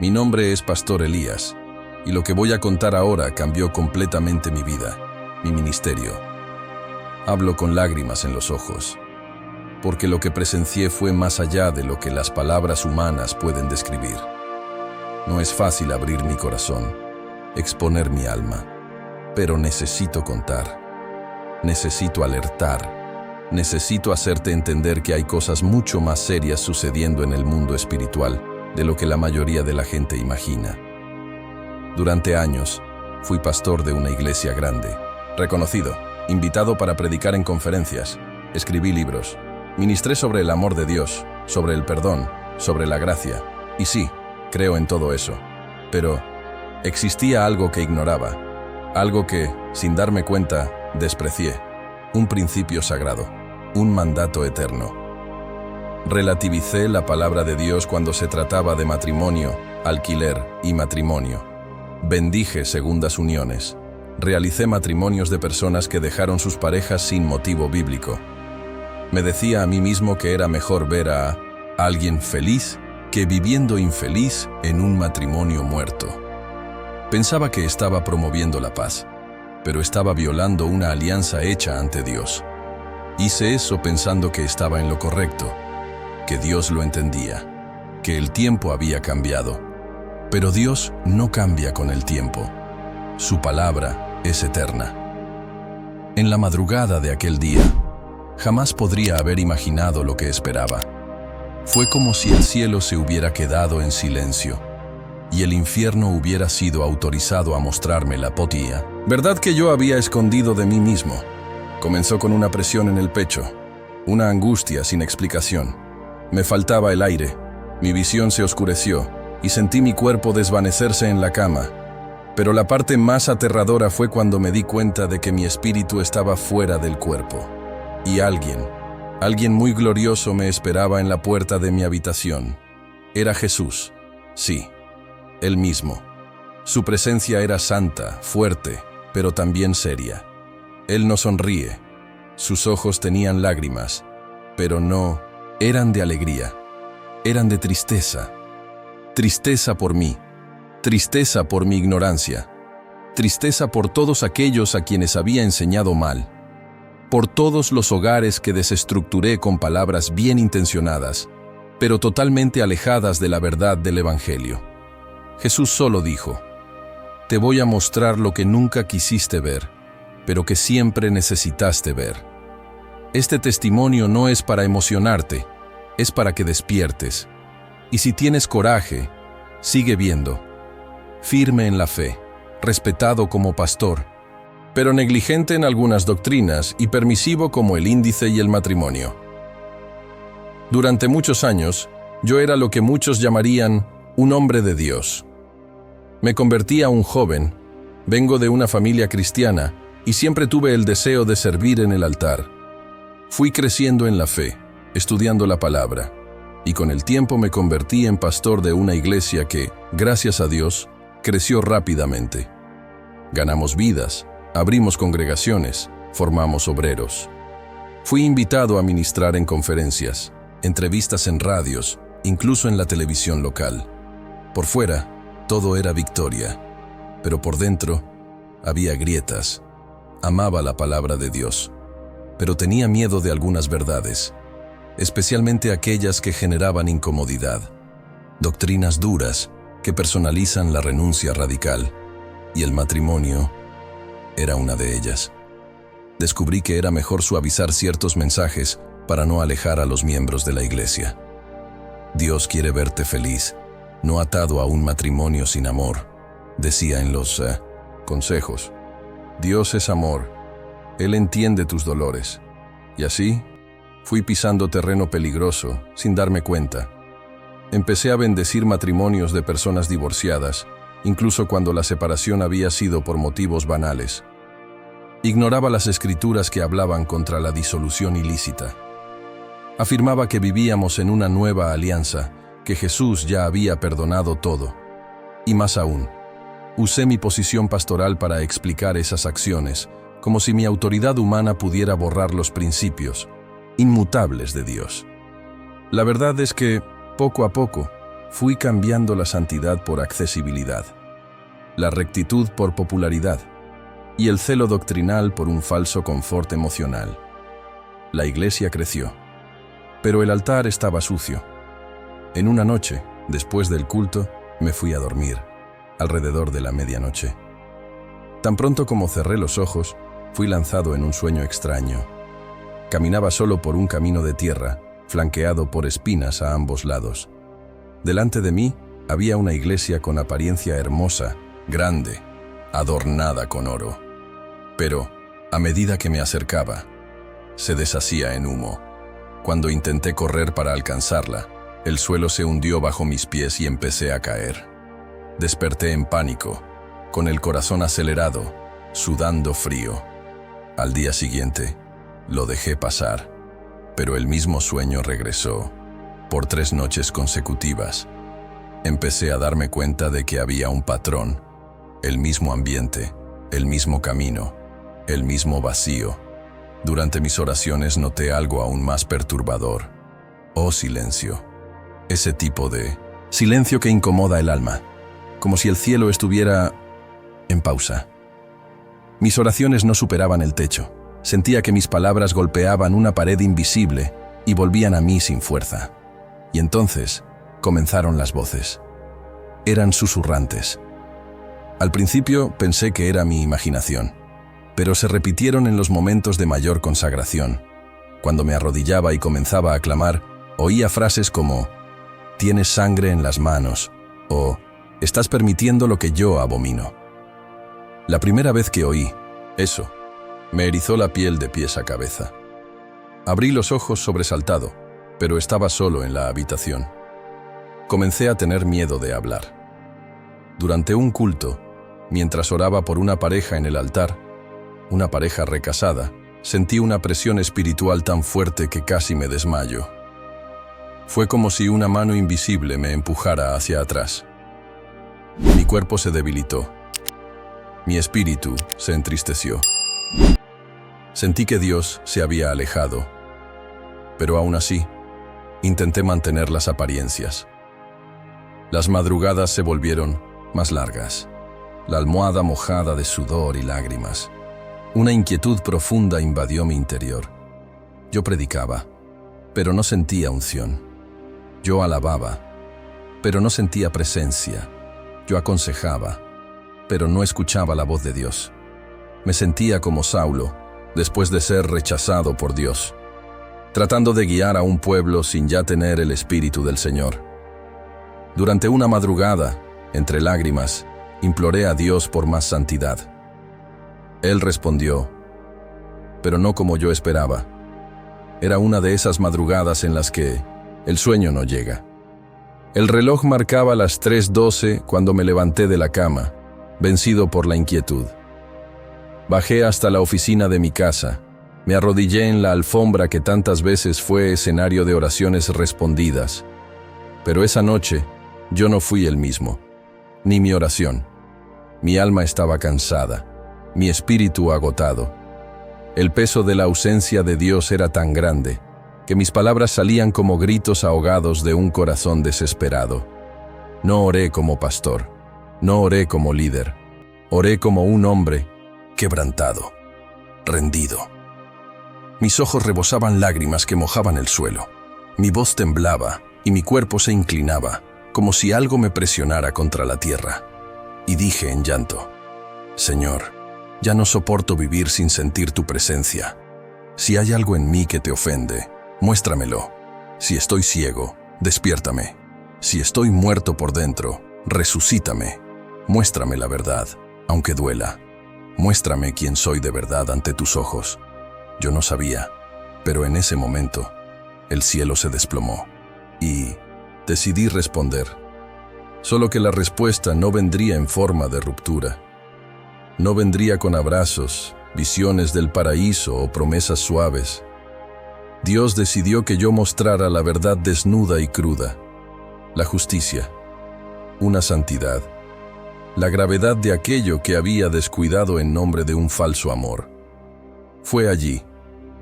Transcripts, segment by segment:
Mi nombre es Pastor Elías, y lo que voy a contar ahora cambió completamente mi vida, mi ministerio. Hablo con lágrimas en los ojos, porque lo que presencié fue más allá de lo que las palabras humanas pueden describir. No es fácil abrir mi corazón, exponer mi alma, pero necesito contar, necesito alertar, necesito hacerte entender que hay cosas mucho más serias sucediendo en el mundo espiritual de lo que la mayoría de la gente imagina. Durante años, fui pastor de una iglesia grande, reconocido, invitado para predicar en conferencias, escribí libros, ministré sobre el amor de Dios, sobre el perdón, sobre la gracia, y sí, creo en todo eso. Pero existía algo que ignoraba, algo que, sin darme cuenta, desprecié, un principio sagrado, un mandato eterno. Relativicé la palabra de Dios cuando se trataba de matrimonio, alquiler y matrimonio. Bendije segundas uniones. Realicé matrimonios de personas que dejaron sus parejas sin motivo bíblico. Me decía a mí mismo que era mejor ver a alguien feliz que viviendo infeliz en un matrimonio muerto. Pensaba que estaba promoviendo la paz, pero estaba violando una alianza hecha ante Dios. Hice eso pensando que estaba en lo correcto, que Dios lo entendía, que el tiempo había cambiado. Pero Dios no cambia con el tiempo. Su palabra es eterna. En la madrugada de aquel día, jamás podría haber imaginado lo que esperaba. Fue como si el cielo se hubiera quedado en silencio y el infierno hubiera sido autorizado a mostrarme la potía. ¿Verdad que yo había escondido de mí mismo? Comenzó con una presión en el pecho, una angustia sin explicación. Me faltaba el aire, mi visión se oscureció y sentí mi cuerpo desvanecerse en la cama. Pero la parte más aterradora fue cuando me di cuenta de que mi espíritu estaba fuera del cuerpo. Y alguien muy glorioso me esperaba en la puerta de mi habitación. Era Jesús, sí, Él mismo. Su presencia era santa, fuerte, pero también seria. Él no sonríe. Sus ojos tenían lágrimas, pero no eran de alegría, eran de tristeza. Tristeza por mí, tristeza por mi ignorancia, tristeza por todos aquellos a quienes había enseñado mal, por todos los hogares que desestructuré con palabras bien intencionadas, pero totalmente alejadas de la verdad del Evangelio. Jesús solo dijo: te voy a mostrar lo que nunca quisiste ver, pero que siempre necesitaste ver. Este testimonio no es para emocionarte, es para que despiertes. Y si tienes coraje, sigue viendo. Firme en la fe, respetado como pastor, pero negligente en algunas doctrinas y permisivo como el índice y el matrimonio. Durante muchos años, yo era lo que muchos llamarían un hombre de Dios. Me convertí a un joven, vengo de una familia cristiana y siempre tuve el deseo de servir en el altar. Fui creciendo en la fe, estudiando la palabra, y con el tiempo me convertí en pastor de una iglesia que, gracias a Dios, creció rápidamente. Ganamos vidas, abrimos congregaciones, formamos obreros. Fui invitado a ministrar en conferencias, entrevistas en radios, incluso en la televisión local. Por fuera, todo era victoria, pero por dentro había grietas. Amaba la palabra de Dios, pero tenía miedo de algunas verdades, especialmente aquellas que generaban incomodidad, doctrinas duras que personalizan la renuncia radical, y el matrimonio era una de ellas. Descubrí que era mejor suavizar ciertos mensajes para no alejar a los miembros de la iglesia. Dios quiere verte feliz, no atado a un matrimonio sin amor, decía en los consejos. Dios es amor, Él entiende tus dolores. Y así, fui pisando terreno peligroso, sin darme cuenta. Empecé a bendecir matrimonios de personas divorciadas, incluso cuando la separación había sido por motivos banales. Ignoraba las escrituras que hablaban contra la disolución ilícita. Afirmaba que vivíamos en una nueva alianza, que Jesús ya había perdonado todo. Y más aún, usé mi posición pastoral para explicar esas acciones, como si mi autoridad humana pudiera borrar los principios inmutables de Dios. La verdad es que, poco a poco, fui cambiando la santidad por accesibilidad, la rectitud por popularidad y el celo doctrinal por un falso confort emocional. La iglesia creció, pero el altar estaba sucio. En una noche, después del culto, me fui a dormir, alrededor de la medianoche. Tan pronto como cerré los ojos, fui lanzado en un sueño extraño. Caminaba solo por un camino de tierra, flanqueado por espinas a ambos lados. Delante de mí había una iglesia con apariencia hermosa, grande, adornada con oro. Pero, a medida que me acercaba, se deshacía en humo. Cuando intenté correr para alcanzarla, el suelo se hundió bajo mis pies y empecé a caer. Desperté en pánico, con el corazón acelerado, sudando frío. Al día siguiente, lo dejé pasar, pero el mismo sueño regresó. Por 3 noches consecutivas, empecé a darme cuenta de que había un patrón, el mismo ambiente, el mismo camino, el mismo vacío. Durante mis oraciones noté algo aún más perturbador. Oh, silencio. Ese tipo de silencio que incomoda el alma, como si el cielo estuviera en pausa. Mis oraciones no superaban el techo. Sentía que mis palabras golpeaban una pared invisible y volvían a mí sin fuerza. Y entonces comenzaron las voces. Eran susurrantes. Al principio pensé que era mi imaginación, pero se repitieron en los momentos de mayor consagración. Cuando me arrodillaba y comenzaba a clamar, oía frases como «Tienes sangre en las manos» o «Estás permitiendo lo que yo abomino». La primera vez que oí eso, me erizó la piel de pies a cabeza. Abrí los ojos sobresaltado, pero estaba solo en la habitación. Comencé a tener miedo de hablar. Durante un culto, mientras oraba por una pareja en el altar, una pareja recasada, sentí una presión espiritual tan fuerte que casi me desmayo. Fue como si una mano invisible me empujara hacia atrás. Mi cuerpo se debilitó. Mi espíritu se entristeció. Sentí que Dios se había alejado, pero aún así, intenté mantener las apariencias. Las madrugadas se volvieron más largas, la almohada mojada de sudor y lágrimas. Una inquietud profunda invadió mi interior. Yo predicaba, pero no sentía unción. Yo alababa, pero no sentía presencia. Yo aconsejaba, pero no escuchaba la voz de Dios. Me sentía como Saulo, después de ser rechazado por Dios, tratando de guiar a un pueblo sin ya tener el Espíritu del Señor. Durante una madrugada, entre lágrimas, imploré a Dios por más santidad. Él respondió, pero no como yo esperaba. Era una de esas madrugadas en las que el sueño no llega. El reloj marcaba las 3:12 cuando me levanté de la cama, vencido por la inquietud. Bajé hasta la oficina de mi casa. Me arrodillé en la alfombra que tantas veces fue escenario de oraciones respondidas. Pero esa noche, yo no fui el mismo, ni mi oración. Mi alma estaba cansada, mi espíritu agotado. El peso de la ausencia de Dios era tan grande que mis palabras salían como gritos ahogados de un corazón desesperado. No oré como pastor, no oré como líder, oré como un hombre quebrantado, rendido. Mis ojos rebosaban lágrimas que mojaban el suelo. Mi voz temblaba y mi cuerpo se inclinaba, como si algo me presionara contra la tierra. Y dije en llanto, Señor, ya no soporto vivir sin sentir tu presencia. Si hay algo en mí que te ofende, muéstramelo. Si estoy ciego, despiértame. Si estoy muerto por dentro, resucítame. Muéstrame la verdad, aunque duela. Muéstrame quién soy de verdad ante tus ojos. Yo no sabía, pero en ese momento, el cielo se desplomó y decidí responder. Solo que la respuesta no vendría en forma de ruptura. No vendría con abrazos, visiones del paraíso o promesas suaves. Dios decidió que yo mostrara la verdad desnuda y cruda, la justicia, una santidad, la gravedad de aquello que había descuidado en nombre de un falso amor. Fue allí,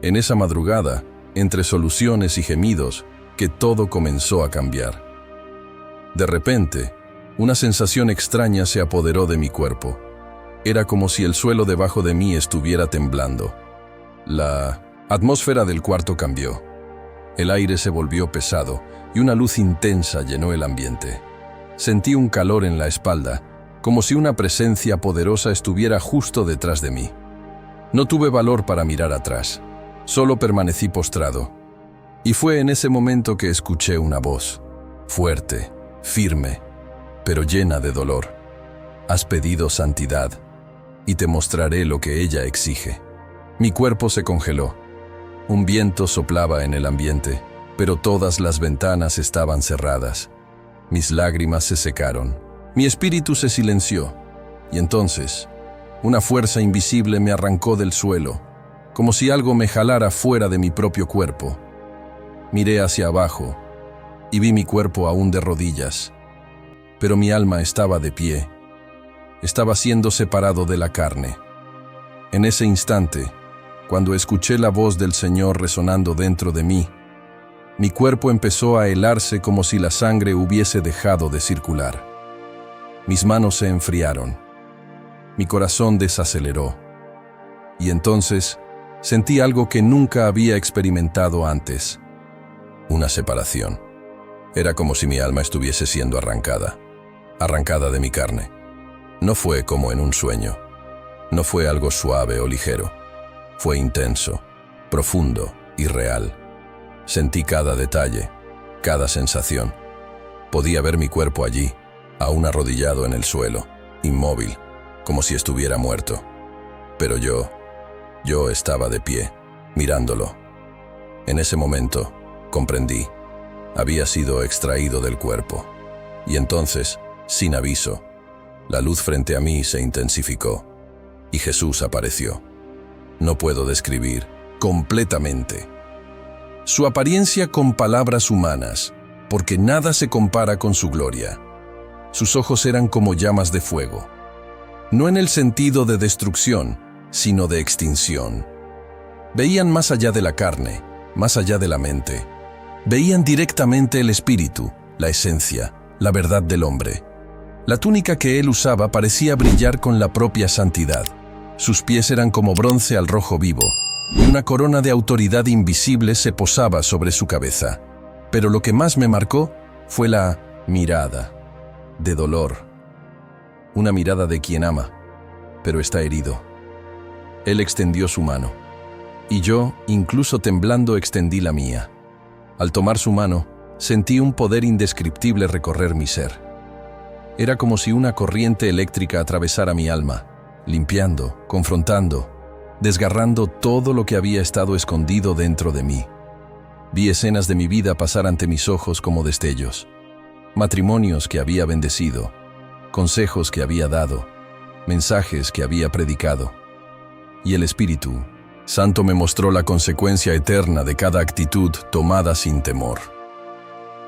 en esa madrugada, entre soluciones y gemidos, que todo comenzó a cambiar. De repente, una sensación extraña se apoderó de mi cuerpo. Era como si el suelo debajo de mí estuviera temblando. La atmósfera del cuarto cambió. El aire se volvió pesado y una luz intensa llenó el ambiente. Sentí un calor en la espalda, como si una presencia poderosa estuviera justo detrás de mí. No tuve valor para mirar atrás, solo permanecí postrado. Y fue en ese momento que escuché una voz, fuerte, firme, pero llena de dolor. Has pedido santidad, y te mostraré lo que ella exige. Mi cuerpo se congeló. Un viento soplaba en el ambiente, pero todas las ventanas estaban cerradas. Mis lágrimas se secaron. Mi espíritu se silenció. Y entonces, una fuerza invisible me arrancó del suelo, como si algo me jalara fuera de mi propio cuerpo. Miré hacia abajo y vi mi cuerpo aún de rodillas, pero mi alma estaba de pie. Estaba siendo separado de la carne. En ese instante, cuando escuché la voz del Señor resonando dentro de mí, mi cuerpo empezó a helarse como si la sangre hubiese dejado de circular. Mis manos se enfriaron. Mi corazón desaceleró. Y entonces sentí algo que nunca había experimentado antes. Una separación. Era como si mi alma estuviese siendo arrancada de mi carne. No fue como en un sueño. No fue algo suave o ligero. Fue intenso, profundo y real. Sentí cada detalle, cada sensación. Podía ver mi cuerpo allí, aún arrodillado en el suelo, inmóvil, como si estuviera muerto. Pero yo estaba de pie, mirándolo. En ese momento, comprendí. Había sido extraído del cuerpo. Y entonces, sin aviso, la luz frente a mí se intensificó y Jesús apareció. No puedo describir completamente su apariencia con palabras humanas, porque nada se compara con su gloria. Sus ojos eran como llamas de fuego, no en el sentido de destrucción, sino de extinción. Veían más allá de la carne, más allá de la mente. Veían directamente el espíritu, la esencia, la verdad del hombre. La túnica que él usaba parecía brillar con la propia santidad. Sus pies eran como bronce al rojo vivo, y una corona de autoridad invisible se posaba sobre su cabeza. Pero lo que más me marcó fue la mirada de dolor. Una mirada de quien ama, pero está herido. Él extendió su mano, y yo, incluso temblando, extendí la mía. Al tomar su mano, sentí un poder indescriptible recorrer mi ser. Era como si una corriente eléctrica atravesara mi alma, limpiando, confrontando, desgarrando todo lo que había estado escondido dentro de mí. Vi escenas de mi vida pasar ante mis ojos como destellos. Matrimonios que había bendecido, consejos que había dado, mensajes que había predicado. Y el Espíritu Santo me mostró la consecuencia eterna de cada actitud tomada sin temor.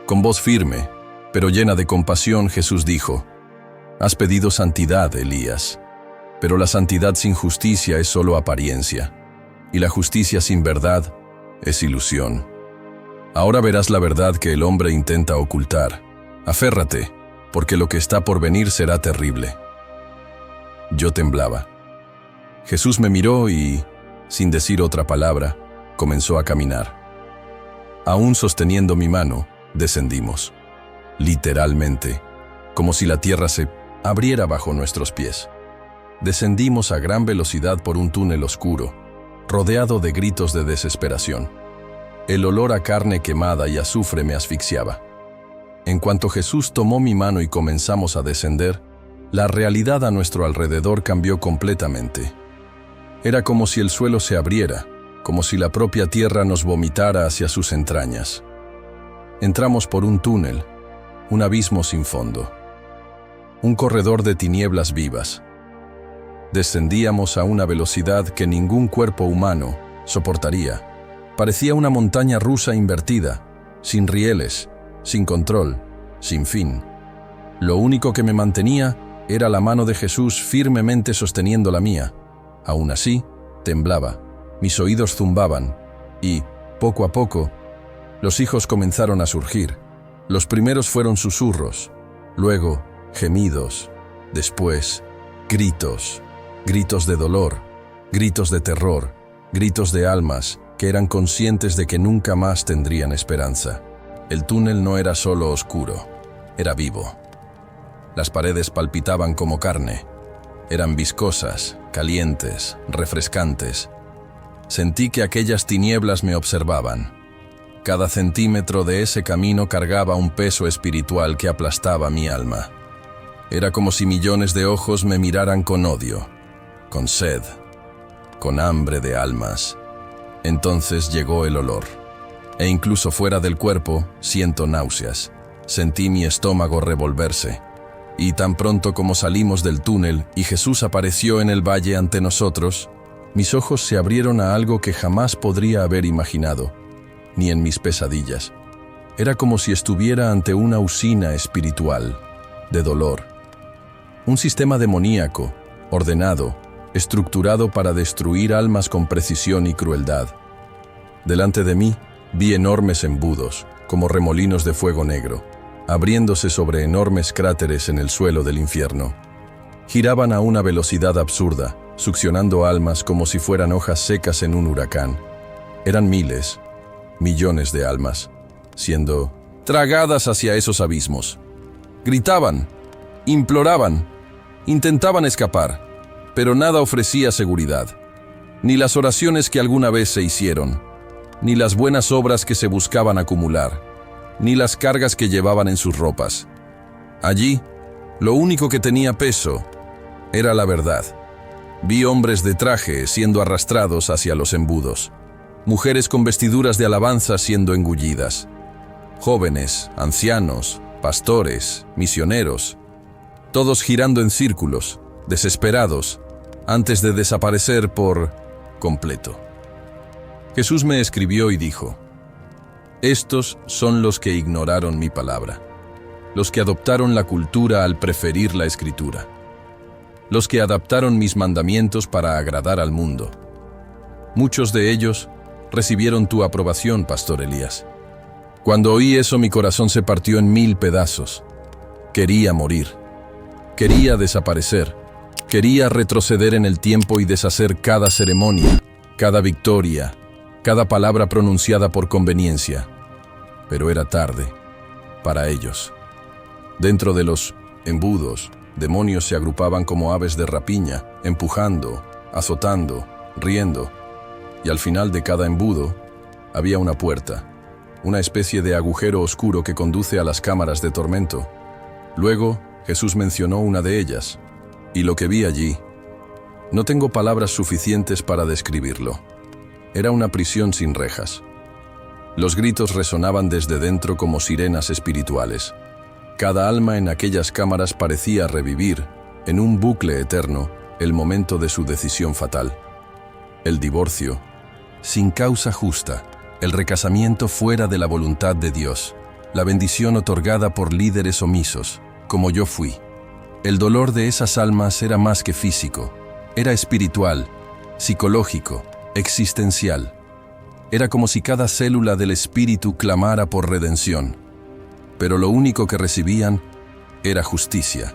Con voz firme, pero llena de compasión, Jesús dijo: «Has pedido santidad, Elías, pero la santidad sin justicia es solo apariencia, y la justicia sin verdad es ilusión. Ahora verás la verdad que el hombre intenta ocultar. Aférrate, porque lo que está por venir será terrible». Yo temblaba. Jesús me miró y, sin decir otra palabra, comenzó a caminar. Aún sosteniendo mi mano, descendimos. Literalmente, como si la tierra se abriera bajo nuestros pies. Descendimos a gran velocidad por un túnel oscuro, rodeado de gritos de desesperación. El olor a carne quemada y azufre me asfixiaba. En cuanto Jesús tomó mi mano y comenzamos a descender, la realidad a nuestro alrededor cambió completamente. Era como si el suelo se abriera, como si la propia tierra nos vomitara hacia sus entrañas. Entramos por un túnel, un abismo sin fondo, un corredor de tinieblas vivas. Descendíamos a una velocidad que ningún cuerpo humano soportaría. Parecía una montaña rusa invertida, sin rieles, sin control, sin fin. Lo único que me mantenía era la mano de Jesús firmemente sosteniendo la mía. Aún así, temblaba, mis oídos zumbaban y, poco a poco, los hijos comenzaron a surgir, Los primeros fueron susurros, luego gemidos, después gritos, gritos de dolor, gritos de terror, gritos de almas que eran conscientes de que nunca más tendrían esperanza. El túnel no era solo oscuro, era vivo. Las paredes palpitaban como carne. Eran viscosas, calientes, refrescantes. Sentí que aquellas tinieblas me observaban. Cada centímetro de ese camino cargaba un peso espiritual que aplastaba mi alma. Era como si millones de ojos me miraran con odio, con sed, con hambre de almas. Entonces llegó el olor. E incluso fuera del cuerpo, siento náuseas. Sentí mi estómago revolverse. Y tan pronto como salimos del túnel y Jesús apareció en el valle ante nosotros, mis ojos se abrieron a algo que jamás podría haber imaginado, ni en mis pesadillas. Era como si estuviera ante una usina espiritual, de dolor. Un sistema demoníaco, ordenado, estructurado para destruir almas con precisión y crueldad. Delante de mí, vi enormes embudos, como remolinos de fuego negro, abriéndose sobre enormes cráteres en el suelo del infierno. Giraban a una velocidad absurda, succionando almas como si fueran hojas secas en un huracán. Eran miles, millones de almas, siendo tragadas hacia esos abismos. Gritaban, imploraban, intentaban escapar, pero nada ofrecía seguridad. Ni las oraciones que alguna vez se hicieron, ni las buenas obras que se buscaban acumular, ni las cargas que llevaban en sus ropas. Allí, lo único que tenía peso era la verdad. Vi hombres de traje siendo arrastrados hacia los embudos, mujeres con vestiduras de alabanza siendo engullidas, jóvenes, ancianos, pastores, misioneros, todos girando en círculos, desesperados, antes de desaparecer por completo. Jesús me escribió y dijo: estos son los que ignoraron mi palabra, los que adoptaron la cultura al preferir la escritura, los que adaptaron mis mandamientos para agradar al mundo. Muchos de ellos recibieron tu aprobación, Pastor Elías. Cuando oí eso, mi corazón se partió en 1000 pedazos. Quería morir. Quería desaparecer. Quería retroceder en el tiempo y deshacer cada ceremonia, cada victoria, cada palabra pronunciada por conveniencia. Pero era tarde para ellos. Dentro de los embudos, demonios se agrupaban como aves de rapiña, empujando, azotando, riendo. Y al final de cada embudo había una puerta, una especie de agujero oscuro que conduce a las cámaras de tormento. Luego, Jesús mencionó una de ellas, y lo que vi allí, no tengo palabras suficientes para describirlo. Era una prisión sin rejas. Los gritos resonaban desde dentro como sirenas espirituales. Cada alma en aquellas cámaras parecía revivir, en un bucle eterno, el momento de su decisión fatal. El divorcio, sin causa justa, el recasamiento fuera de la voluntad de Dios, la bendición otorgada por líderes omisos, como yo fui. El dolor de esas almas era más que físico, era espiritual, psicológico, existencial. Era como si cada célula del espíritu clamara por redención, pero lo único que recibían era justicia.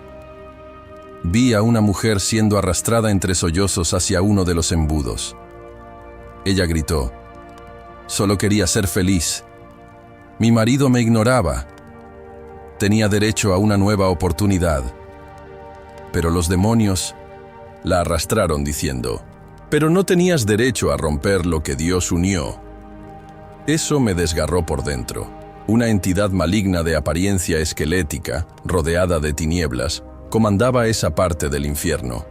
Vi a una mujer siendo arrastrada entre sollozos hacia uno de los embudos. Ella gritó: solo quería ser feliz. Mi marido me ignoraba. Tenía derecho a una nueva oportunidad. Pero los demonios la arrastraron diciendo: pero no tenías derecho a romper lo que Dios unió. Eso me desgarró por dentro. Una entidad maligna de apariencia esquelética, rodeada de tinieblas, comandaba esa parte del infierno.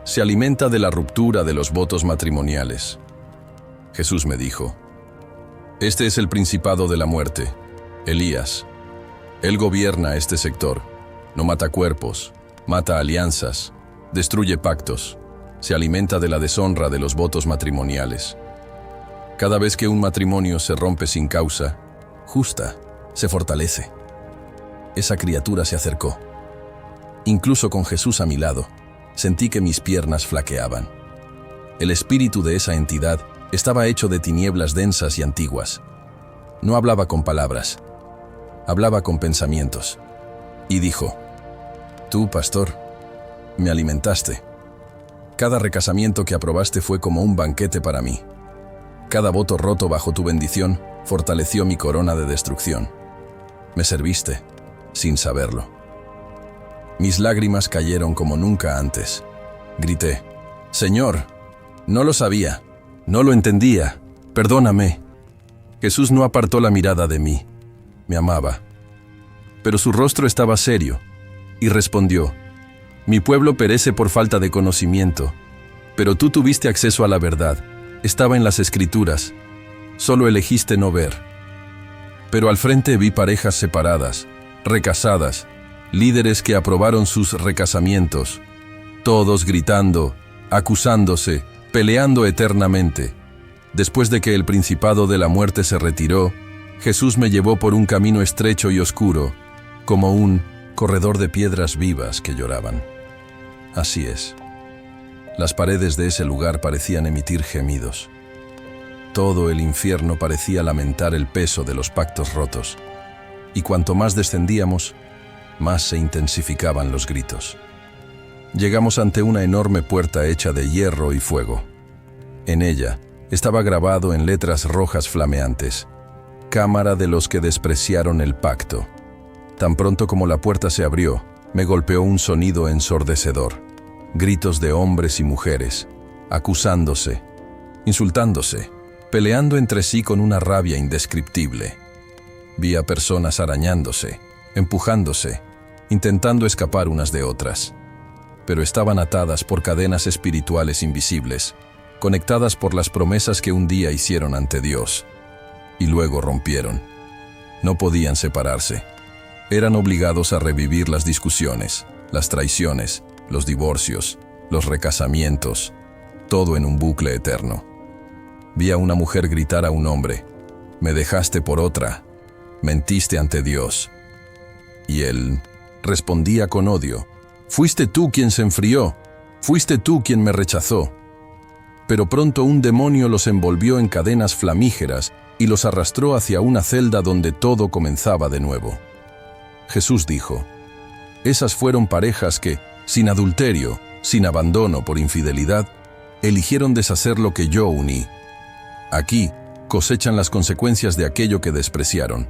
Se alimenta de la ruptura de los votos matrimoniales. Jesús me dijo: este es el principado de la muerte, Elías. Él gobierna este sector. No mata cuerpos, mata alianzas, destruye pactos. Se alimenta de la deshonra de los votos matrimoniales. Cada vez que un matrimonio se rompe sin causa justa, se fortalece. Esa criatura se acercó. Incluso con Jesús a mi lado, sentí que mis piernas flaqueaban. El espíritu de esa entidad estaba hecho de tinieblas densas y antiguas. No hablaba con palabras. hablaba con pensamientos. Y dijo: «Tú, pastor, me alimentaste. Cada recasamiento que aprobaste fue como un banquete para mí. Cada voto roto bajo tu bendición fortaleció mi corona de destrucción. Me serviste, sin saberlo». Mis lágrimas cayeron como nunca antes. Grité: «Señor, no lo sabía, no lo entendía, perdóname». Jesús no apartó la mirada de mí. Me amaba. Pero su rostro estaba serio, y respondió: «Mi pueblo perece por falta de conocimiento, pero tú tuviste acceso a la verdad, estaba en las Escrituras, solo elegiste no ver». Pero al frente vi parejas separadas, recasadas, líderes que aprobaron sus recasamientos, todos gritando, acusándose, peleando eternamente. Después de que el principado de la muerte se retiró, Jesús me llevó por un camino estrecho y oscuro, como un corredor de piedras vivas que lloraban. Así es. Las paredes de ese lugar parecían emitir gemidos. Todo el infierno parecía lamentar el peso de los pactos rotos, y cuanto más descendíamos, más se intensificaban los gritos. Llegamos ante una enorme puerta hecha de hierro y fuego. En ella estaba grabado en letras rojas flameantes: «Cámara de los que despreciaron el pacto». Tan pronto como la puerta se abrió, me golpeó un sonido ensordecedor. Gritos de hombres y mujeres, acusándose, insultándose, peleando entre sí con una rabia indescriptible. Vi a personas arañándose, empujándose, intentando escapar unas de otras. Pero estaban atadas por cadenas espirituales invisibles, conectadas por las promesas que un día hicieron ante Dios, y luego rompieron. No podían separarse. Eran obligados a revivir las discusiones, las traiciones, los divorcios, los recasamientos, todo en un bucle eterno. Vi a una mujer gritar a un hombre: «Me dejaste por otra, mentiste ante Dios». Y él respondía con odio: «Fuiste tú quien se enfrió, fuiste tú quien me rechazó». Pero pronto un demonio los envolvió en cadenas flamígeras y los arrastró hacia una celda donde todo comenzaba de nuevo. Jesús dijo: «Esas fueron parejas que, sin adulterio, sin abandono por infidelidad, eligieron deshacer lo que yo uní. Aquí cosechan las consecuencias de aquello que despreciaron,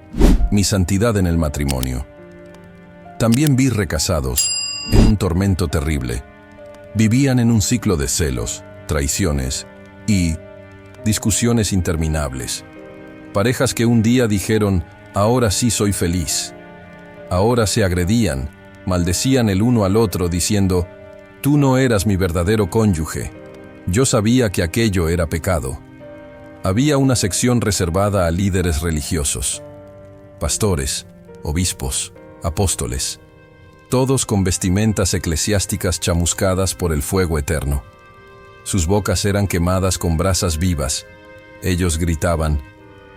mi santidad en el matrimonio». También vi recasados en un tormento terrible. Vivían en un ciclo de celos, traiciones y discusiones interminables. Parejas que un día dijeron: «Ahora sí soy feliz». Ahora se agredían, maldecían el uno al otro diciendo: «Tú no eras mi verdadero cónyuge. Yo sabía que aquello era pecado». Había una sección reservada a líderes religiosos, pastores, obispos, apóstoles, todos con vestimentas eclesiásticas chamuscadas por el fuego eterno. Sus bocas eran quemadas con brasas vivas. Ellos gritaban: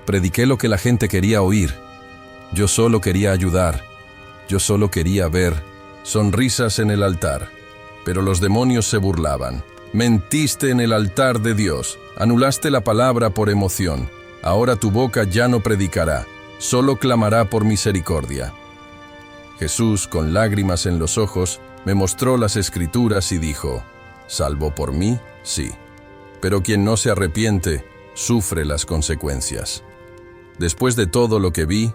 «Prediqué lo que la gente quería oír. Yo solo quería ayudar. Yo solo quería ver sonrisas en el altar». Pero los demonios se burlaban: «Mentiste en el altar de Dios, anulaste la palabra por emoción. Ahora tu boca ya no predicará, solo clamará por misericordia». Jesús, con lágrimas en los ojos, me mostró las Escrituras y dijo: «Salvo por mí, sí, pero quien no se arrepiente, sufre las consecuencias». Después de todo lo que vi,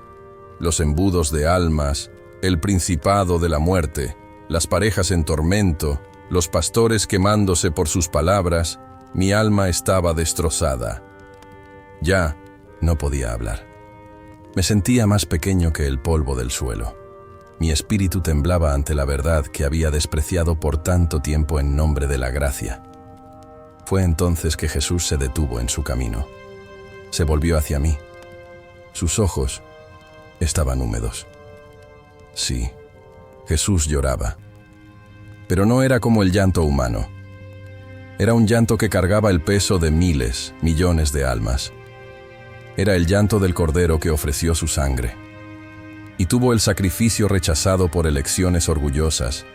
los embudos de almas, el principado de la muerte, las parejas en tormento, los pastores quemándose por sus palabras, mi alma estaba destrozada. Ya no podía hablar. Me sentía más pequeño que el polvo del suelo. Mi espíritu temblaba ante la verdad que había despreciado por tanto tiempo en nombre de la gracia. Fue entonces que Jesús se detuvo en su camino. Se volvió hacia mí. Sus ojos estaban húmedos. Sí, Jesús lloraba. Pero no era como el llanto humano. Era un llanto que cargaba el peso de miles, millones de almas. Era el llanto del Cordero que ofreció su sangre y tuvo el sacrificio rechazado por elecciones orgullosas,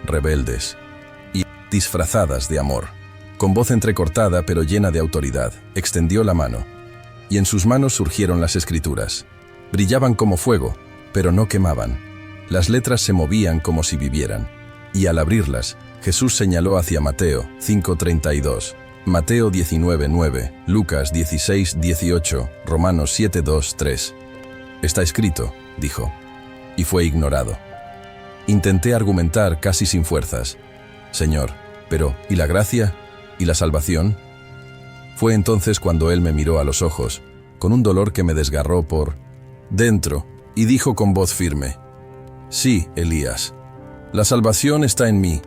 rebeldes y disfrazadas de amor. Con voz entrecortada pero llena de autoridad, extendió la mano, y en sus manos surgieron las Escrituras. Brillaban como fuego, pero no quemaban. Las letras se movían como si vivieran. Y al abrirlas, Jesús señaló hacia Mateo 5:32, Mateo 19:9, Lucas 16:18, Romanos 7:2-3. Está escrito, dijo, y fue ignorado. Intenté argumentar casi sin fuerzas. Señor, pero ¿y la gracia? ¿Y la salvación? Fue entonces cuando él me miró a los ojos, con un dolor que me desgarró por dentro, y dijo con voz firme, sí, Elías, la salvación está en mí,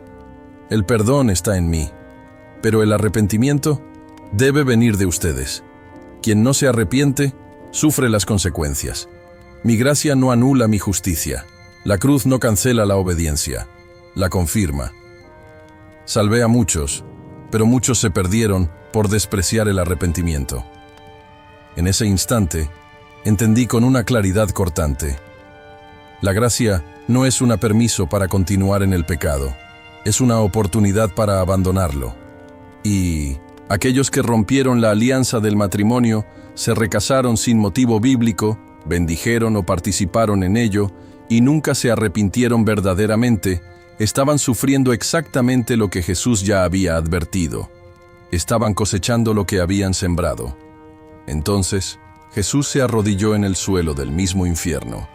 el perdón está en mí, pero el arrepentimiento debe venir de ustedes. Quien no se arrepiente, sufre las consecuencias. Mi gracia no anula mi justicia. La cruz no cancela la obediencia, la confirma. Salvé a muchos, pero muchos se perdieron por despreciar el arrepentimiento. En ese instante, entendí con una claridad cortante. La gracia no es un permiso para continuar en el pecado, es una oportunidad para abandonarlo. Y aquellos que rompieron la alianza del matrimonio, se recasaron sin motivo bíblico, bendijeron o participaron en ello, y nunca se arrepintieron verdaderamente, estaban sufriendo exactamente lo que Jesús ya había advertido. Estaban cosechando lo que habían sembrado. Entonces, Jesús se arrodilló en el suelo del mismo infierno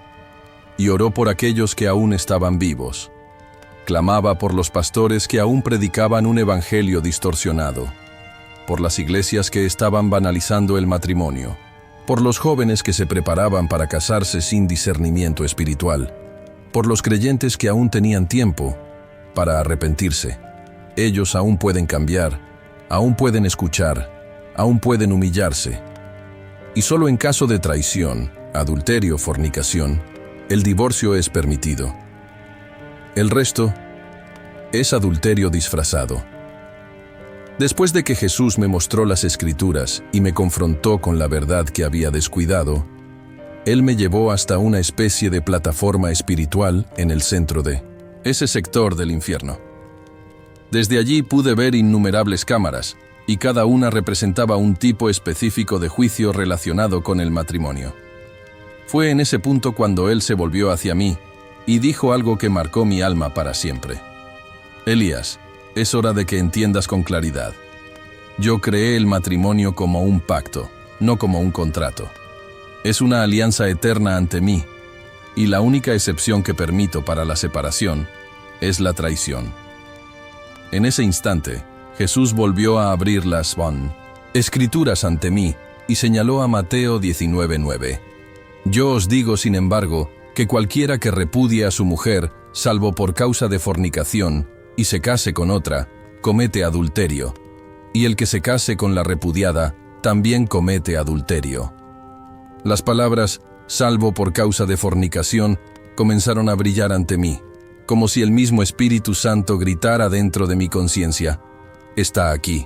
y oró por aquellos que aún estaban vivos. Clamaba por los pastores que aún predicaban un evangelio distorsionado, por las iglesias que estaban banalizando el matrimonio, por los jóvenes que se preparaban para casarse sin discernimiento espiritual, por los creyentes que aún tenían tiempo para arrepentirse. Ellos aún pueden cambiar, aún pueden escuchar, aún pueden humillarse. Y solo en caso de traición, adulterio, fornicación, el divorcio es permitido. El resto es adulterio disfrazado. Después de que Jesús me mostró las Escrituras y me confrontó con la verdad que había descuidado, Él me llevó hasta una especie de plataforma espiritual en el centro de ese sector del infierno. Desde allí pude ver innumerables cámaras, y cada una representaba un tipo específico de juicio relacionado con el matrimonio. Fue en ese punto cuando Él se volvió hacia mí y dijo algo que marcó mi alma para siempre. Elías, es hora de que entiendas con claridad. Yo creé el matrimonio como un pacto, no como un contrato. Es una alianza eterna ante mí, y la única excepción que permito para la separación es la traición. En ese instante, Jesús volvió a abrir las Escrituras ante mí y señaló a Mateo 19:9. Yo os digo, sin embargo, que cualquiera que repudie a su mujer, salvo por causa de fornicación, y se case con otra, comete adulterio, y el que se case con la repudiada, también comete adulterio. Las palabras, salvo por causa de fornicación, comenzaron a brillar ante mí, como si el mismo Espíritu Santo gritara dentro de mi conciencia: está aquí,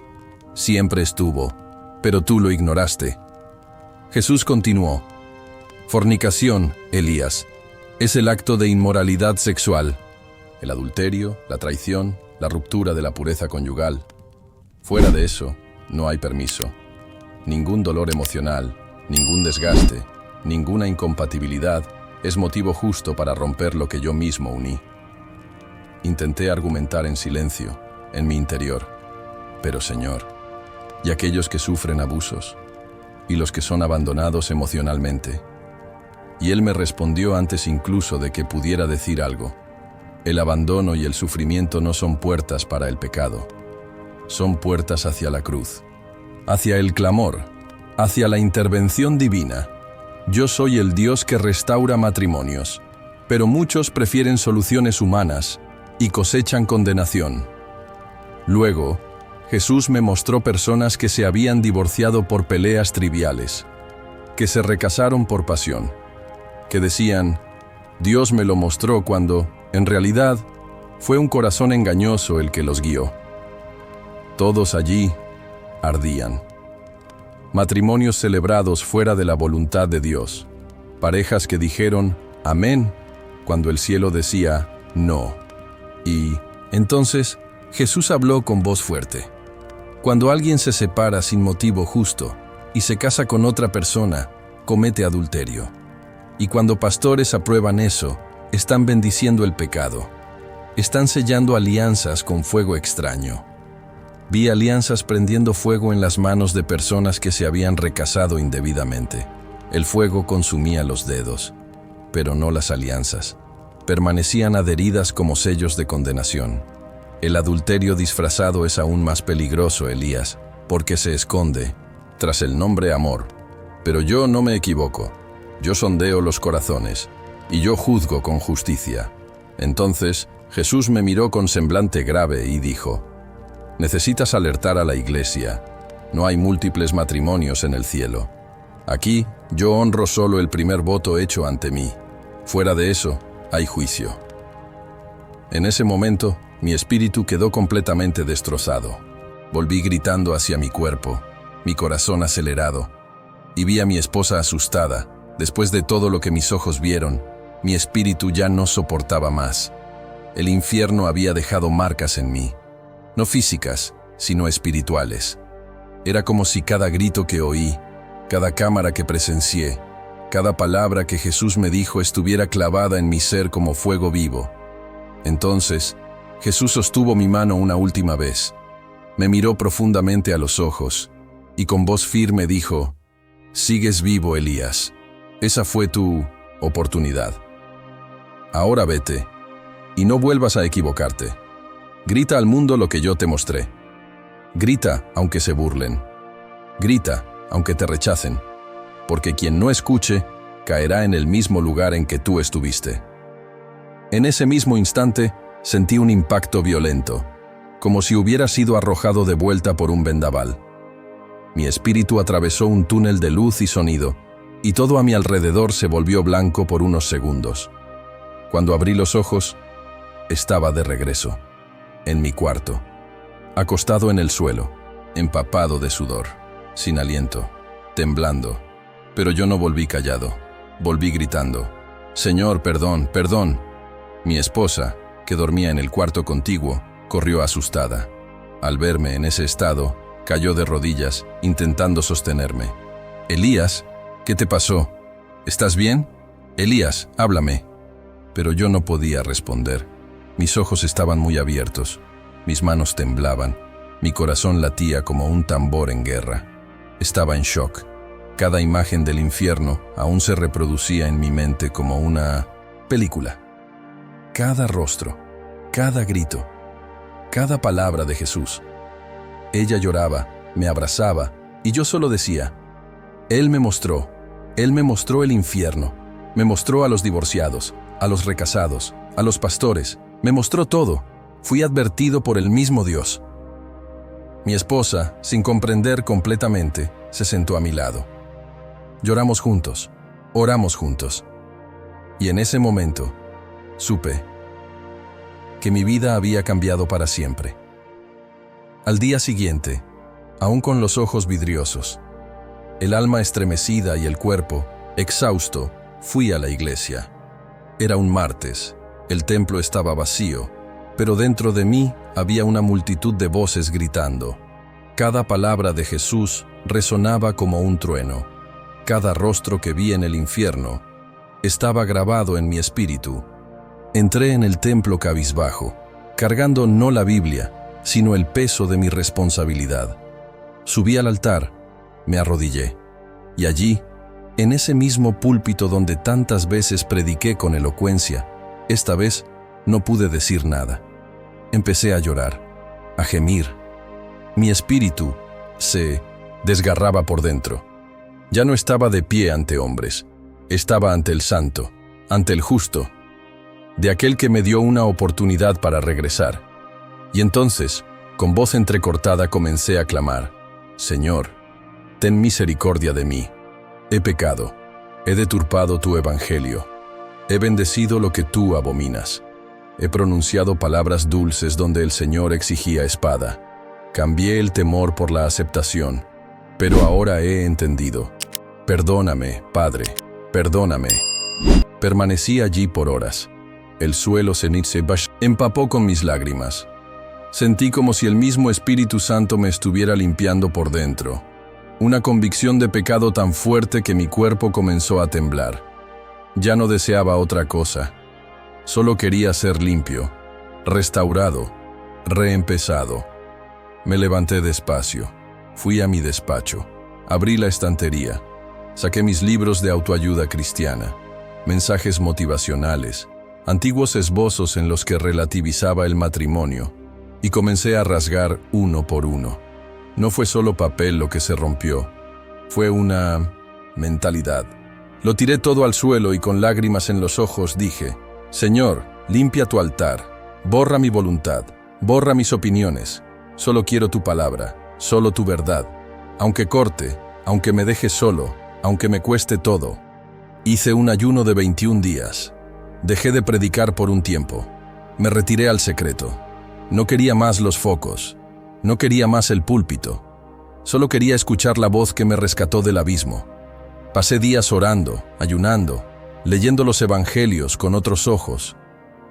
siempre estuvo, pero tú lo ignoraste. Jesús continuó: fornicación, Elías, es el acto de inmoralidad sexual, el adulterio, la traición, la ruptura de la pureza conyugal. Fuera de eso, no hay permiso. Ningún dolor emocional, ningún desgaste, ninguna incompatibilidad es motivo justo para romper lo que yo mismo uní. Intenté argumentar en silencio, en mi interior. Pero Señor, ¿y aquellos que sufren abusos? ¿Y los que son abandonados emocionalmente? Y Él me respondió antes incluso de que pudiera decir algo: el abandono y el sufrimiento no son puertas para el pecado. Son puertas hacia la cruz, hacia el clamor, hacia la intervención divina. Yo soy el Dios que restaura matrimonios, pero muchos prefieren soluciones humanas y cosechan condenación. Luego, Jesús me mostró personas que se habían divorciado por peleas triviales, que se recasaron por pasión, que decían: Dios me lo mostró cuando, en realidad, fue un corazón engañoso el que los guió. Todos allí ardían. Matrimonios celebrados fuera de la voluntad de Dios. Parejas que dijeron amén cuando el cielo decía no. Y entonces Jesús habló con voz fuerte. Cuando alguien se separa sin motivo justo y se casa con otra persona, comete adulterio. Y cuando pastores aprueban eso, están bendiciendo el pecado. Están sellando alianzas con fuego extraño. Vi alianzas prendiendo fuego en las manos de personas que se habían recasado indebidamente. El fuego consumía los dedos, pero no las alianzas. Permanecían adheridas como sellos de condenación. El adulterio disfrazado es aún más peligroso, Elías, porque se esconde tras el nombre amor. Pero yo no me equivoco. Yo sondeo los corazones, y yo juzgo con justicia. Entonces Jesús me miró con semblante grave y dijo: necesitas alertar a la iglesia. No hay múltiples matrimonios en el cielo. Aquí yo honro solo el primer voto hecho ante mí. Fuera de eso, hay juicio. En ese momento, mi espíritu quedó completamente destrozado. Volví gritando hacia mi cuerpo, mi corazón acelerado, y vi a mi esposa asustada. Después de todo lo que mis ojos vieron, mi espíritu ya no soportaba más. El infierno había dejado marcas en mí, no físicas, sino espirituales. Era como si cada grito que oí, cada cámara que presencié, cada palabra que Jesús me dijo estuviera clavada en mi ser como fuego vivo. Entonces, Jesús sostuvo mi mano una última vez, me miró profundamente a los ojos, y con voz firme dijo: sigues vivo, Elías. Esa fue tu oportunidad. Ahora vete, y no vuelvas a equivocarte. Grita al mundo lo que yo te mostré. Grita aunque se burlen. Grita aunque te rechacen, porque quien no escuche caerá en el mismo lugar en que tú estuviste. En ese mismo instante sentí un impacto violento, como si hubiera sido arrojado de vuelta por un vendaval. Mi espíritu atravesó un túnel de luz y sonido, y todo a mi alrededor se volvió blanco por unos segundos. Cuando abrí los ojos, estaba de regreso, en mi cuarto, acostado en el suelo, empapado de sudor, sin aliento, temblando. Pero yo no volví callado, volví gritando: Señor, perdón, perdón. Mi esposa, que dormía en el cuarto contiguo, corrió asustada. Al verme en ese estado, cayó de rodillas, intentando sostenerme. Elías, ¿qué te pasó? ¿Estás bien? Elías, háblame. Pero yo no podía responder. Mis ojos estaban muy abiertos, mis manos temblaban, mi corazón latía como un tambor en guerra. Estaba en shock. Cada imagen del infierno aún se reproducía en mi mente como una película. Cada rostro, cada grito, cada palabra de Jesús. Ella lloraba, me abrazaba, y yo solo decía: Él me mostró el infierno, me mostró a los divorciados, a los recasados, a los pastores, me mostró todo. Fui advertido por el mismo Dios. Mi esposa, sin comprender completamente, se sentó a mi lado. Lloramos juntos, oramos juntos. Y en ese momento, supe que mi vida había cambiado para siempre. Al día siguiente, aún con los ojos vidriosos, el alma estremecida y el cuerpo exhausto, fui a la iglesia. Era un martes, el templo estaba vacío, pero dentro de mí había una multitud de voces gritando. Cada palabra de Jesús resonaba como un trueno. Cada rostro que vi en el infierno estaba grabado en mi espíritu. Entré en el templo cabizbajo, cargando no la Biblia, sino el peso de mi responsabilidad. Subí al altar, me arrodillé, y allí, en ese mismo púlpito donde tantas veces prediqué con elocuencia, esta vez no pude decir nada. Empecé a llorar, a gemir. Mi espíritu se desgarraba por dentro. Ya no estaba de pie ante hombres, estaba ante el santo, ante el justo, de aquel que me dio una oportunidad para regresar. Y entonces, con voz entrecortada, comencé a clamar: Señor, ten misericordia de mí. He pecado, he deturpado tu evangelio, he bendecido lo que tú abominas. He pronunciado palabras dulces donde el Señor exigía espada. Cambié el temor por la aceptación, pero ahora he entendido. Perdóname, Padre, perdóname. Permanecí allí por horas. El suelo se empapó con mis lágrimas. Sentí como si el mismo Espíritu Santo me estuviera limpiando por dentro. Una convicción de pecado tan fuerte que mi cuerpo comenzó a temblar. Ya no deseaba otra cosa. Solo quería ser limpio, restaurado, reempezado. Me levanté despacio, fui a mi despacho, abrí la estantería, saqué mis libros de autoayuda cristiana, mensajes motivacionales, antiguos esbozos en los que relativizaba el matrimonio, y comencé a rasgar uno por uno. No fue solo papel lo que se rompió, fue una mentalidad. Lo tiré todo al suelo y con lágrimas en los ojos dije: Señor, limpia tu altar, borra mi voluntad, borra mis opiniones, solo quiero tu palabra, solo tu verdad. Aunque corte, aunque me deje solo, aunque me cueste todo. Hice un ayuno de 21 días. Dejé de predicar por un tiempo. Me retiré al secreto. No quería más los focos. No quería más el púlpito. Solo quería escuchar la voz que me rescató del abismo. Pasé días orando, ayunando, leyendo los evangelios con otros ojos,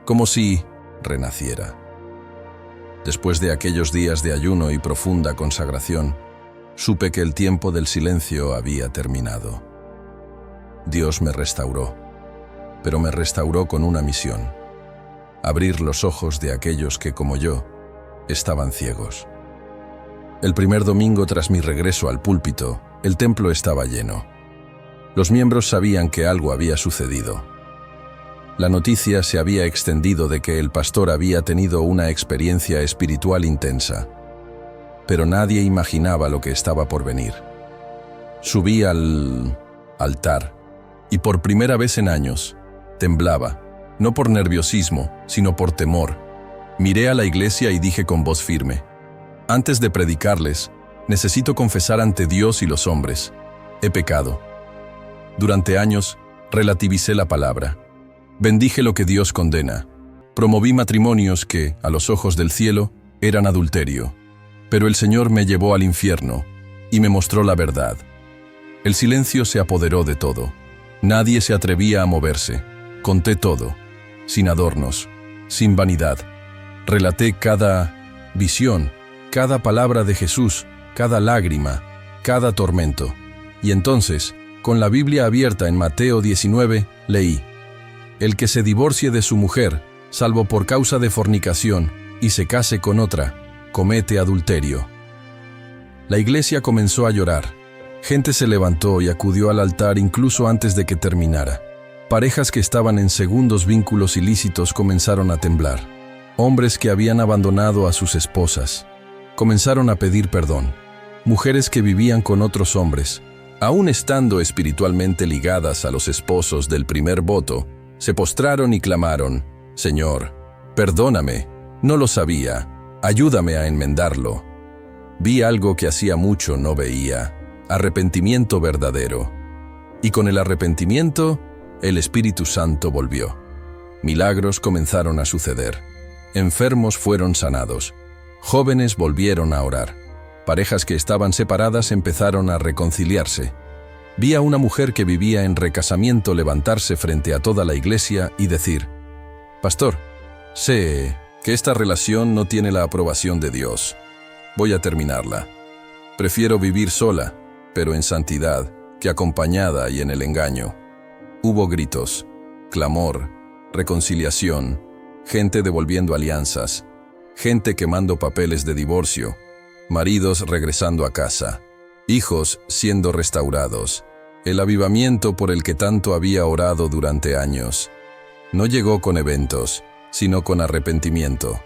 como si renaciera. Después de aquellos días de ayuno y profunda consagración, supe que el tiempo del silencio había terminado. Dios me restauró, pero me restauró con una misión: abrir los ojos de aquellos que, como yo, estaban ciegos. El primer domingo tras mi regreso al púlpito, el templo estaba lleno. Los miembros sabían que algo había sucedido. La noticia se había extendido de que el pastor había tenido una experiencia espiritual intensa, pero nadie imaginaba lo que estaba por venir. Subí al altar y por primera vez en años temblaba, no por nerviosismo, sino por temor. Miré a la iglesia y dije con voz firme: antes de predicarles, necesito confesar ante Dios y los hombres: he pecado. Durante años, relativicé la palabra. Bendije lo que Dios condena. Promoví matrimonios que, a los ojos del cielo, eran adulterio. Pero el Señor me llevó al infierno y me mostró la verdad. El silencio se apoderó de todo. Nadie se atrevía a moverse. Conté todo, sin adornos, sin vanidad. Relaté cada visión, cada palabra de Jesús, cada lágrima, cada tormento. Y entonces, con la Biblia abierta en Mateo 19, leí: el que se divorcie de su mujer, salvo por causa de fornicación, y se case con otra, comete adulterio. La iglesia comenzó a llorar. Gente se levantó y acudió al altar incluso antes de que terminara. Parejas que estaban en segundos vínculos ilícitos comenzaron a temblar. Hombres que habían abandonado a sus esposas comenzaron a pedir perdón. Mujeres que vivían con otros hombres, aún estando espiritualmente ligadas a los esposos del primer voto, se postraron y clamaron: Señor, perdóname, no lo sabía, ayúdame a enmendarlo. Vi algo que hacía mucho no veía: arrepentimiento verdadero. Y con el arrepentimiento, el Espíritu Santo volvió. Milagros comenzaron a suceder. Enfermos fueron sanados. Jóvenes volvieron a orar. Parejas que estaban separadas empezaron a reconciliarse. Vi a una mujer que vivía en recasamiento levantarse frente a toda la iglesia y decir: Pastor, sé que esta relación no tiene la aprobación de Dios. Voy a terminarla. Prefiero vivir sola, pero en santidad, que acompañada y en el engaño. Hubo gritos, clamor, reconciliación, gente devolviendo alianzas, gente quemando papeles de divorcio, maridos regresando a casa, hijos siendo restaurados. El avivamiento por el que tanto había orado durante años no llegó con eventos, sino con arrepentimiento.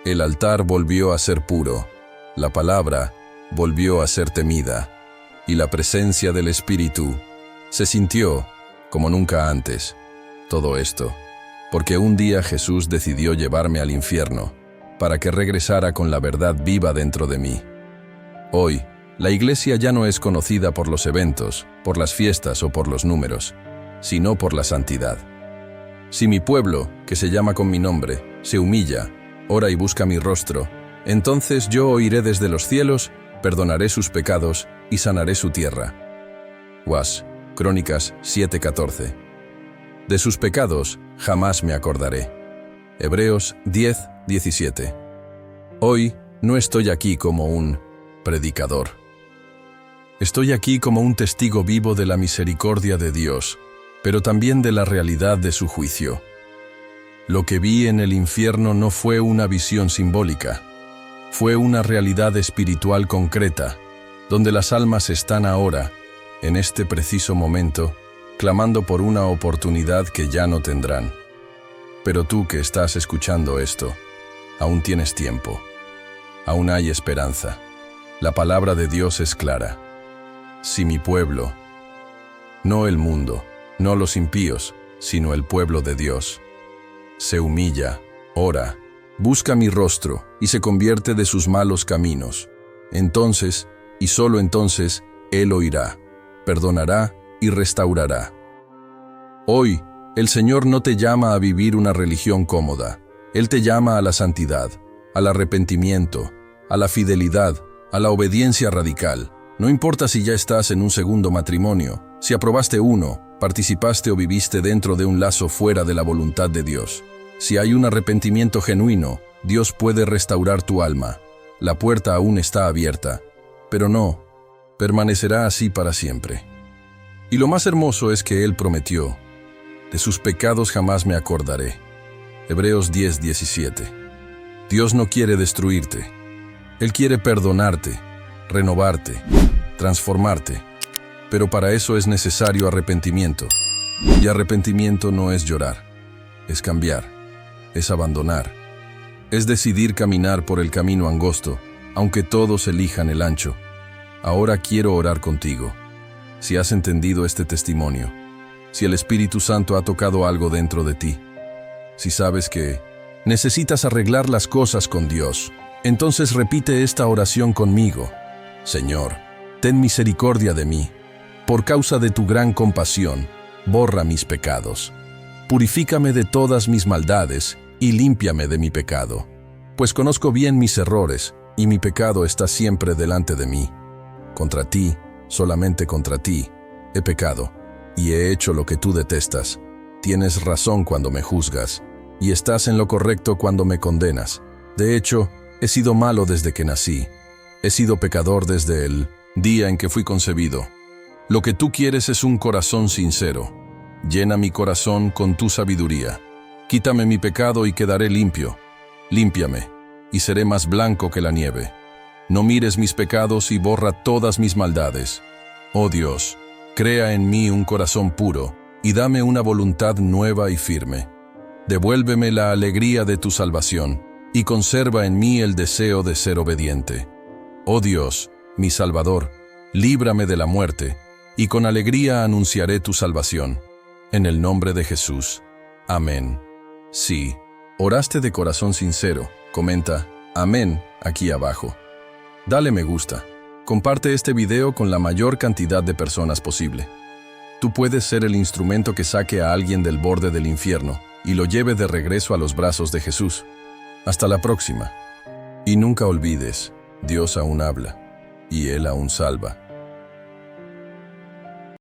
El altar volvió a ser puro, la palabra volvió a ser temida, y la presencia del Espíritu se sintió como nunca antes. Todo esto porque un día Jesús decidió llevarme al infierno para que regresara con la verdad viva dentro de mí. Hoy, la iglesia ya no es conocida por los eventos, por las fiestas o por los números, sino por la santidad. Si mi pueblo, que se llama con mi nombre, se humilla, ora y busca mi rostro, entonces yo oiré desde los cielos, perdonaré sus pecados y sanaré su tierra. Crónicas 7:14. De sus pecados jamás me acordaré. Hebreos 10:17. Hoy no estoy aquí como un predicador. Estoy aquí como un testigo vivo de la misericordia de Dios, pero también de la realidad de su juicio. Lo que vi en el infierno no fue una visión simbólica, fue una realidad espiritual concreta, donde las almas están ahora, en este preciso momento, clamando por una oportunidad que ya no tendrán. Pero tú que estás escuchando esto, aún tienes tiempo, aún hay esperanza. La palabra de Dios es clara. Si mi pueblo, no el mundo, no los impíos, sino el pueblo de Dios, se humilla, ora, busca mi rostro y se convierte de sus malos caminos, entonces, y solo entonces, Él oirá, perdonará y restaurará. Hoy, el Señor no te llama a vivir una religión cómoda. Él te llama a la santidad, al arrepentimiento, a la fidelidad, a la obediencia radical. No importa si ya estás en un segundo matrimonio, si aprobaste uno, participaste o viviste dentro de un lazo fuera de la voluntad de Dios. Si hay un arrepentimiento genuino, Dios puede restaurar tu alma. La puerta aún está abierta, pero no, permanecerá así para siempre. Y lo más hermoso es que Él prometió: de sus pecados jamás me acordaré. Hebreos 10:17. Dios no quiere destruirte. Él quiere perdonarte, renovarte, transformarte. Pero para eso es necesario arrepentimiento. Y arrepentimiento no es llorar, es cambiar, es abandonar. Es decidir caminar por el camino angosto, aunque todos elijan el ancho. Ahora quiero orar contigo. Si has entendido este testimonio, si el Espíritu Santo ha tocado algo dentro de ti, si sabes que necesitas arreglar las cosas con Dios, entonces repite esta oración conmigo. Señor, ten misericordia de mí. Por causa de tu gran compasión, borra mis pecados. Purifícame de todas mis maldades y límpiame de mi pecado, pues conozco bien mis errores y mi pecado está siempre delante de mí. Contra ti, solamente contra ti, he pecado y he hecho lo que tú detestas. Tienes razón cuando me juzgas y estás en lo correcto cuando me condenas. De hecho, he sido malo desde que nací. He sido pecador desde el día en que fui concebido. Lo que tú quieres es un corazón sincero. Llena mi corazón con tu sabiduría. Quítame mi pecado y quedaré limpio. Límpiame, y seré más blanco que la nieve. No mires mis pecados y borra todas mis maldades. Oh Dios, crea en mí un corazón puro, y dame una voluntad nueva y firme. Devuélveme la alegría de tu salvación, y conserva en mí el deseo de ser obediente. Oh Dios, mi Salvador, líbrame de la muerte, y con alegría anunciaré tu salvación. En el nombre de Jesús. Amén. Sí, oraste de corazón sincero. Comenta amén aquí abajo. Dale me gusta. Comparte este video con la mayor cantidad de personas posible. Tú puedes ser el instrumento que saque a alguien del borde del infierno y lo lleve de regreso a los brazos de Jesús. Hasta la próxima. Y nunca olvides, Dios aún habla, y Él aún salva.